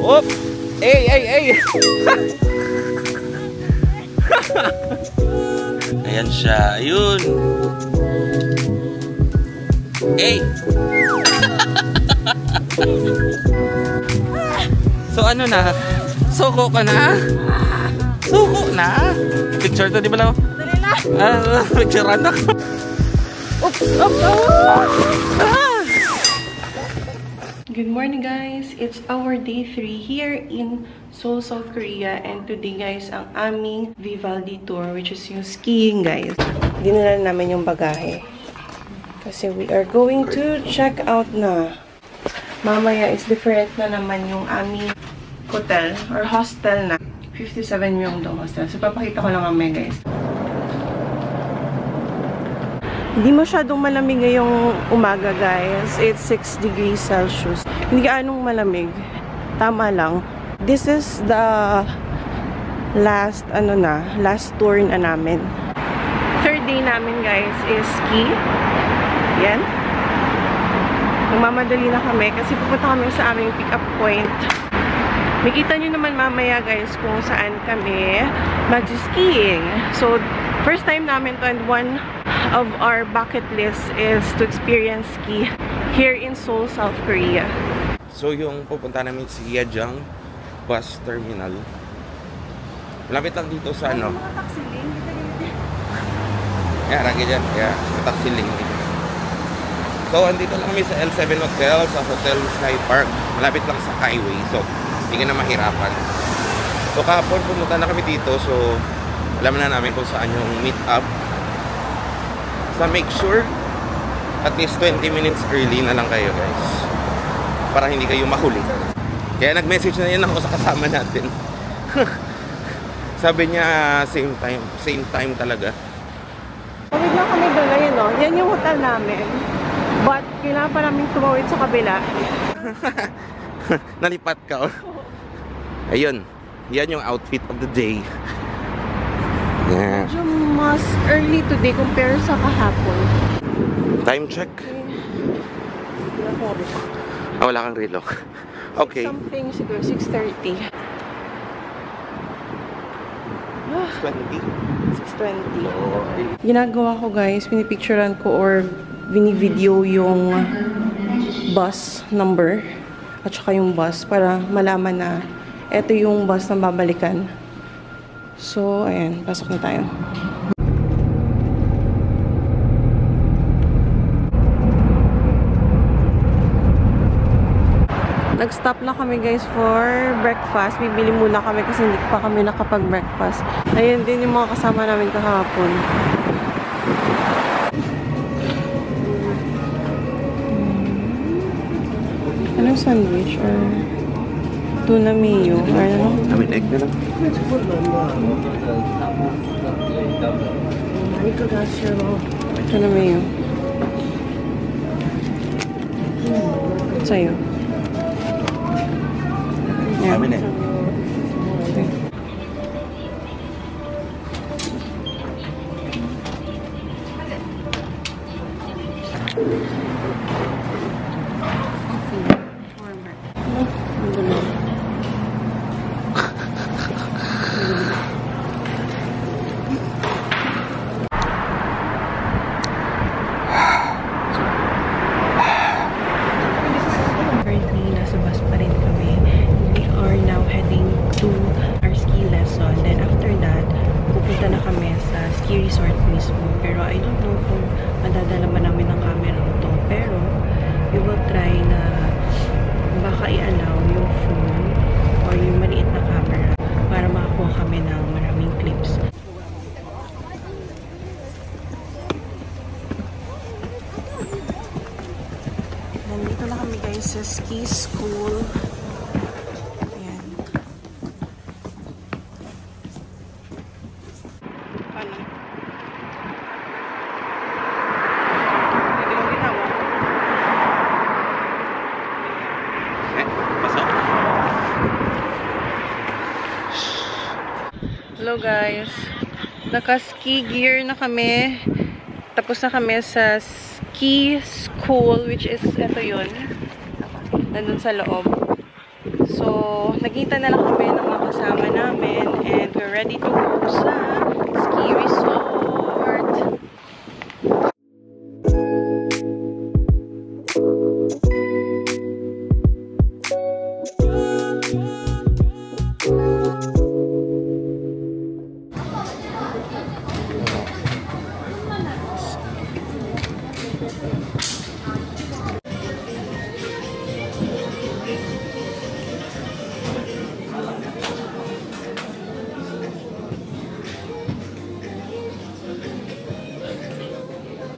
Op! Ay! Ayan siya. Ayun. Ay! So ano na? Suko ka na? Suko na? Picture to, di ba lang? Dali na! Picture na. Oops! Good morning guys! It's our day 3 here in Seoul, South Korea. And today guys, ang aming Vivaldi tour, which is yung skiing guys. Dinala namin yung bagahe. Kasi we are going to check out na. Mamaya is different na naman yung aming hotel or hostel na. 57 yung hostel. So papakita ko lang mamaya guys. Hindi masyadong malamig ngayong umaga guys. It's 6 degrees Celsius. Hindi gaanong malamig. Tama lang. This is the last tour na namin. Third day namin guys is ski. Yan. Nagmamadali na kami kasi pupunta kami sa aming pick-up point. Makita nyo naman mamaya guys kung saan kami mag-skiing. So, first time namin to, and one of our bucket list is to experience ski here in Seoul, South Korea. So, yung pupunta namin si Yejang Bus Terminal. Malapit lang dito sa ano. Yeah, ragi dyan. Yeah, taxi link. So, andito lang kami sa L7 Hotel, sa Hotel Sky Park. Malapit lang sa highway. So, hindi ka na mahirapan. So, kahapon pumunta na kami dito. So, alam na namin kung saan yung meet up. So, make sure at least 20 minutes early na lang kayo, guys. Para hindi kayo mahuli. Kaya nag-message na yan ako sa kasama natin. Sabi niya, same time talaga. Tawid lang kami doon, ayun no? Yan yung hotel namin. But, kailangan pa namin tumawid sa kabila. Nalipat ka, oh. Ayun. Yan yung outfit of the day. Yeah. Medyo mas early today compare sa kahapon. Time check. Wala kang relo. Okay. Something siguro, 6:30. 6:20. Ginagawa ko guys, pinipicturean ko or bini-video yung bus number at saka yung bus para malaman na eto yung bus na babalikan. So, ayan, pasok na tayo. Nag-stop na kami guys for breakfast. Bibili muna kami kasi hindi pa kami nakapag-breakfast. Ayun din yung mga kasama namin kahapon. Anong sandwich or tuna mayo? Or ano? Amin egg na lang. Tuna mayo. Sa'yo. Amin egg. Sa ski school. Ayan. Paano? Hindi mo ginawa. Pasok. Hello guys. Naka-ski gear na kami. Tapos na kami sa ski school, which is ito yun. Nandun sa loob. So, nagkita na lang kami ng mga kasama namin and we're ready to go sa ski resort.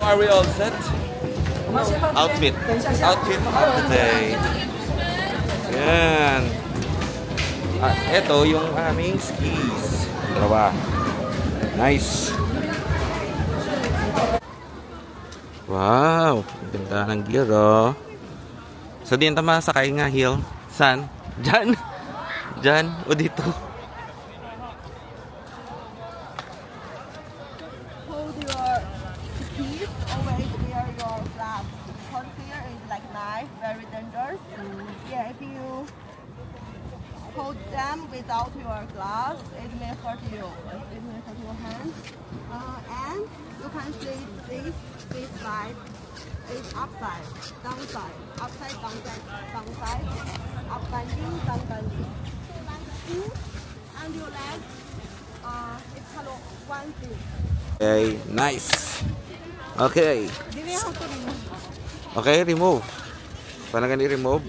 Are we all set? Outfit of the day. Yan. Ito yung aming skis. Dalawa. Nice. Wow. Ganda ng gear, oh. So, diyan tama sakay nga hill. Saan? Diyan. Diyan. O dito. Hold your skis, always wear your gloves. Hold here is like knife, very dangerous. Yeah, if you hold them without your gloves, it may hurt you. It may hurt your hands. And you can see this side is upside, downside, upside, downside, downside, up bending, down bending. And your leg, it's hello, 1, 2. Okay, nice. Okay. Okay, remove. Paano gani remove?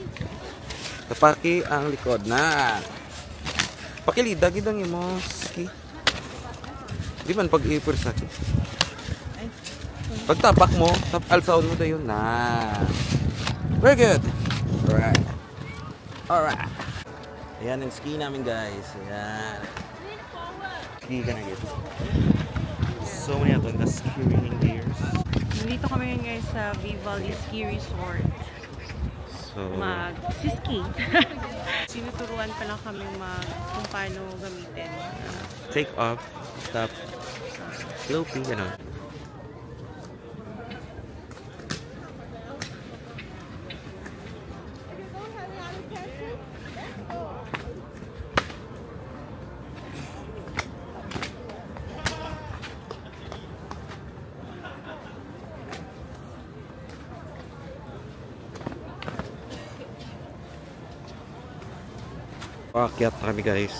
Tapaki ang likod na. Pakilida gidang imo ski. Di man pag-ipor sa ski. Pagtapak mo, alsaon mo dayon na. Very good. Alright. Alright. Ayan ang ski namin, guys. Ayan. Ski ka na guys. So many of the skiing gears. Nandito kami ngayon guys sa Vivaldi Ski Resort. So, Mag-ski. Sinuturuan pa lang kami kung paano gamitin. take off, stop, sloping, gano'n. Paakyat na kami guys.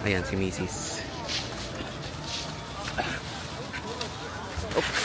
Ayan si Mrs. Oops.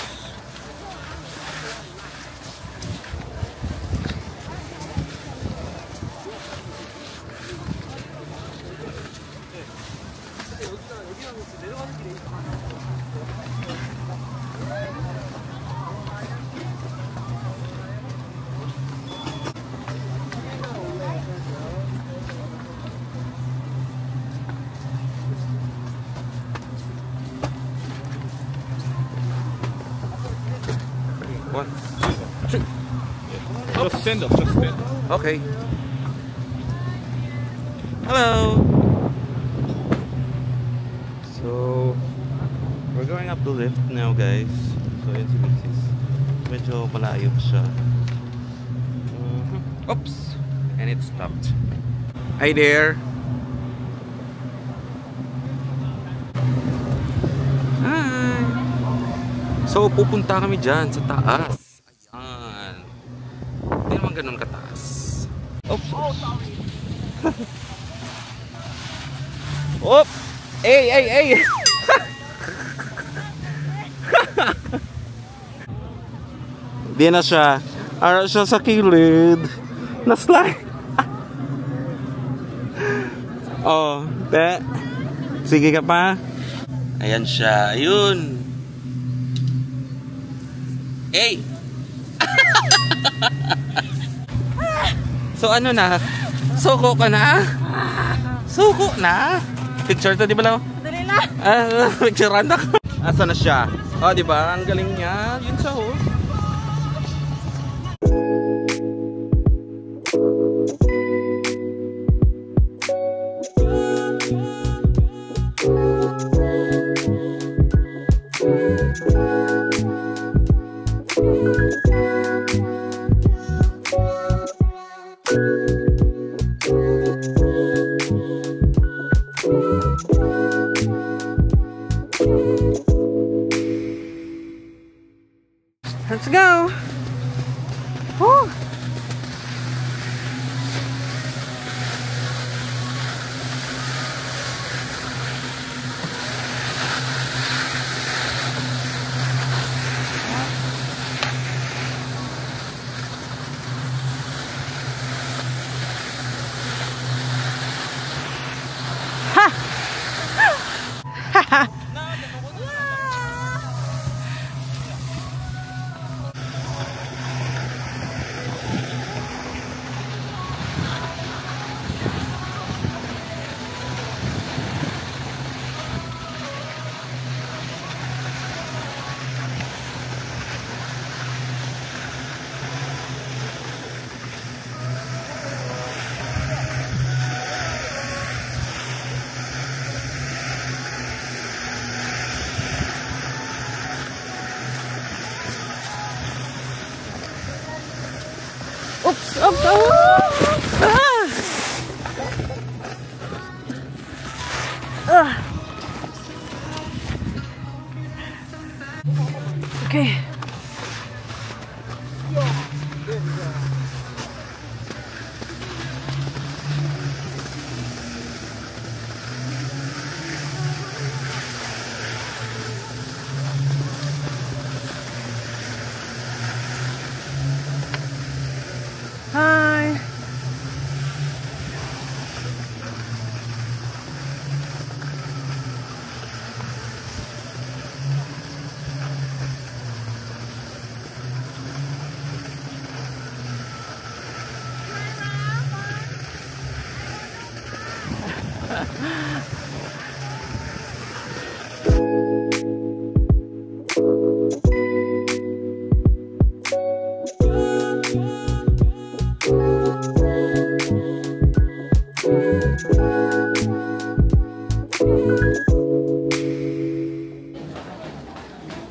One, two. Just stand up, just stand up. Okay. Hello. So we're going up the lift now, guys. So yun si Mrs. Medyo malayo pa siya. Oops. And it stopped. Hi there. Hi. So pupunta kami dyan sa taas. Ayan. Hindi naman ganun kataas. Oops. Oh, sorry. Oop! Ay, ay, ay! Di na siya. Ara siya sa kilid. Na-slide. Oh, te. Sige ka pa. Ayan siya. Ayun. Hey! So ano na? Suko ka na? Suko na? Picture to, di ba lang? Dali na. Picture na. Asa na siya? Oh, di ba? Ang galing niya. Yun siya, oh. Up! Okay. Hi.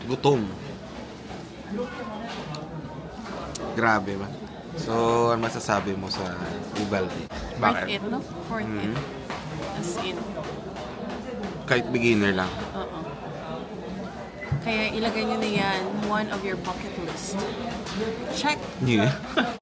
Gutom. Grabe ba? So, ano masasabi mo sa Uvalde? Worth it, no? Worth it. As in. Kahit beginner lang. Oo. Kaya ilagay nyo na yan, one of your bucket list. Check! Yeah.